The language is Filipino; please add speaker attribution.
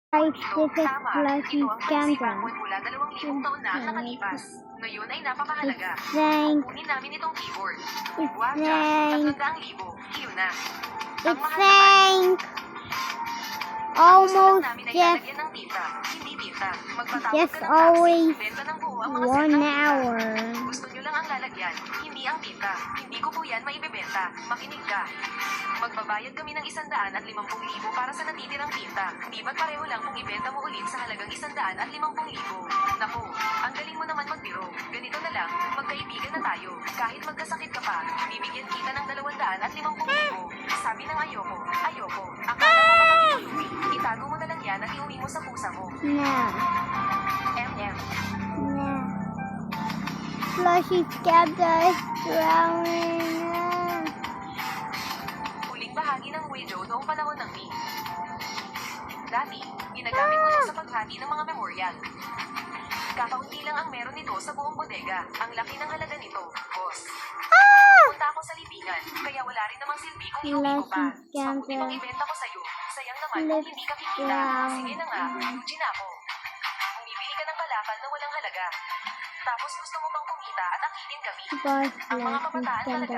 Speaker 1: Guys,
Speaker 2: Ito,
Speaker 1: this is
Speaker 2: tama.
Speaker 1: Fluffy
Speaker 2: Ito ang
Speaker 1: Scandal.
Speaker 2: pag-isipan mula 2,000 taon na ang nakalipas. Ngayon ay napakahalaga.
Speaker 1: Thank-
Speaker 2: Kukunin namin itong keyboard.
Speaker 1: It's
Speaker 2: Wag ka,
Speaker 1: thank-
Speaker 2: 300,000. Iyon na. Ang
Speaker 1: It's
Speaker 2: mahal naman,
Speaker 1: thank
Speaker 2: gusto lang
Speaker 1: almost
Speaker 2: namin ay
Speaker 1: just
Speaker 2: lalagyan ng tinta, hindi tinta. Magpatawag
Speaker 1: Just
Speaker 2: ka ng
Speaker 1: always
Speaker 2: taxi, benta ng buo ang mga
Speaker 1: 1
Speaker 2: set ng tinta.
Speaker 1: hour.
Speaker 2: Gusto nyo lang ang lalagyan, hindi ang tinta. Hindi ko po yan maibebenta. Makinig ka. Magbabayad kami ng 150,000 para sa natitirang tinta. Di ba't pareho lang kung ibenta mo ulit sa halagang 150,000? Naku, ang galing mo naman magbiro. Ganito na lang, magkaibigan na tayo. Kahit magkasakit ka pa, bibigyan kita ng 250,000. Sabi ng ayoko, ayoko. Akala mo ba makikuluwi? Itago mo na lang yan at iuwi mo sa pusa mo.
Speaker 1: No.
Speaker 2: MM.
Speaker 1: No. Fluffy Scandal is drowning.
Speaker 2: Huling bahagi ng Ouija noong panahon ng Ming. Dati, ginagamit ko ito sa paghati ng mga memorial. Kakaunti lang ang meron nito sa buong bodega. Ang laki ng halaga nito, boss. Punta ako sa libingan, kaya wala rin namang silbi kung iuwi ko pa.
Speaker 1: Fluffy
Speaker 2: Mabuti
Speaker 1: Scandal.
Speaker 2: pang ibenta ko sa'yo. Sayang naman kung hindi ka kikita. Sige na nga, lugi na ako. Bumibili ka ng kalakal na walang halaga. Tapos gusto mo pang kumita at akitin kami.
Speaker 1: Boss,
Speaker 2: Ang mga
Speaker 1: Fluffy
Speaker 2: kabataan
Speaker 1: Scandal.
Speaker 2: talaga